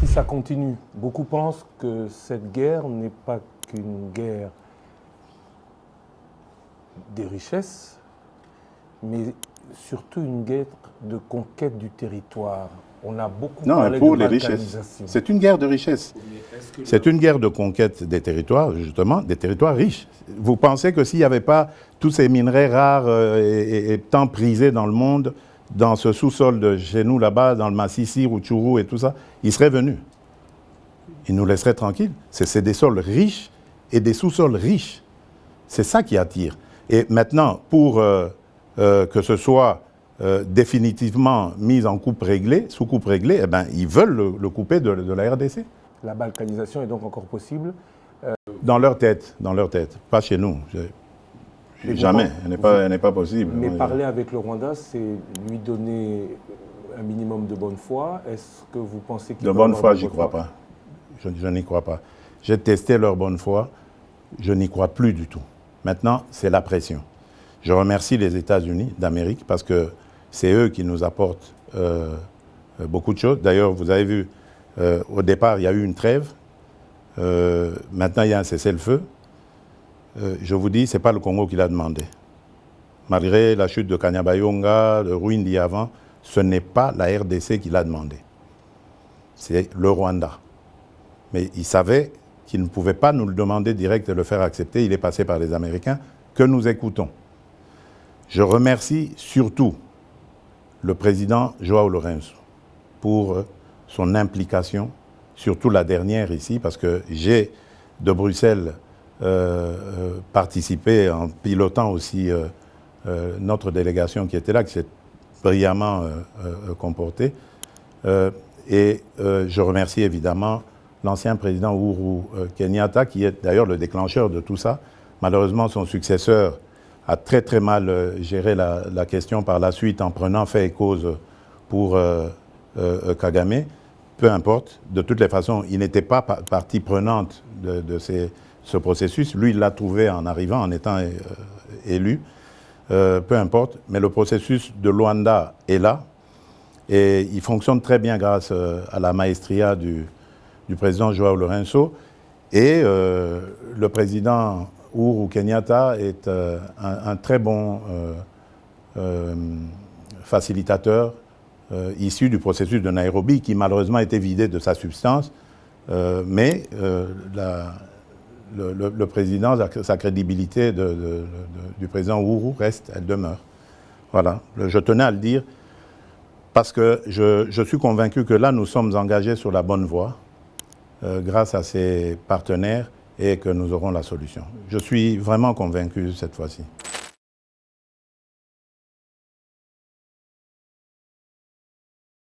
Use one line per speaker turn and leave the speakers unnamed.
Si ça continue, beaucoup pensent que cette guerre n'est pas qu'une guerre des richesses, mais surtout une guerre de conquête du territoire. On a beaucoup parlé
pour
de
les richesses. C'est une guerre de richesses. C'est une guerre de conquête des territoires, justement, des territoires riches. Vous pensez que s'il n'y avait pas tous ces minerais rares et tant prisés dans le monde, dans ce sous-sol de chez nous là-bas, dans le Massissi, Rutshuru et tout ça, ils seraient venus. Ils nous laisseraient tranquilles. C'est des sols riches et des sous-sols riches. C'est ça qui attire. Et maintenant, pour que ce soit définitivement mis en coupe réglée, sous coupe réglée, eh ben, ils veulent le couper de la RDC.
La balkanisation est donc encore possible.
Dans leur tête, pas chez nous. Jamais, elle n'est pas possible.
Mais parler avec le Rwanda, c'est lui donner un minimum de bonne foi. Est-ce que vous pensez qu'il
de bonne foi, j'y crois pas. Je n'y crois pas. J'ai testé leur bonne foi, je n'y crois plus du tout. Maintenant, c'est la pression. Je remercie les États-Unis d'Amérique parce que c'est eux qui nous apportent beaucoup de choses. D'ailleurs, vous avez vu, au départ, il y a eu une trêve. Maintenant, il y a un cessez-le-feu. Je vous dis, ce n'est pas le Congo qui l'a demandé. Malgré la chute de Kanyabayonga, de Rwindi avant, ce n'est pas la RDC qui l'a demandé. C'est le Rwanda. Mais il savait qu'il ne pouvait pas nous le demander direct et le faire accepter. Il est passé par les Américains que nous écoutons. Je remercie surtout le président João Lourenço pour son implication, surtout la dernière ici, parce que j'ai de Bruxelles participé en pilotant aussi notre délégation qui était là, qui s'est brillamment comportée. Et je remercie évidemment l'ancien président Uhuru Kenyatta, qui est d'ailleurs le déclencheur de tout ça. Malheureusement, son successeur a très très mal géré la question par la suite en prenant fait et cause pour Kagame. Peu importe, de toutes les façons, il n'était pas partie prenante de ce processus. Lui, il l'a trouvé en arrivant, en étant élu. Peu importe, mais le processus de Luanda est là et il fonctionne très bien grâce à la maestria du président João Lourenço. Et le président Uhuru Kenyatta est un très bon facilitateur issu du processus de Nairobi, qui malheureusement a été vidé de sa substance, mais le président, sa crédibilité du président Uhuru reste, elle demeure. Voilà, je tenais à le dire, parce que je suis convaincu que là, nous sommes engagés sur la bonne voie, grâce à ces partenaires, et que nous aurons la solution. Je suis vraiment convaincu cette fois-ci.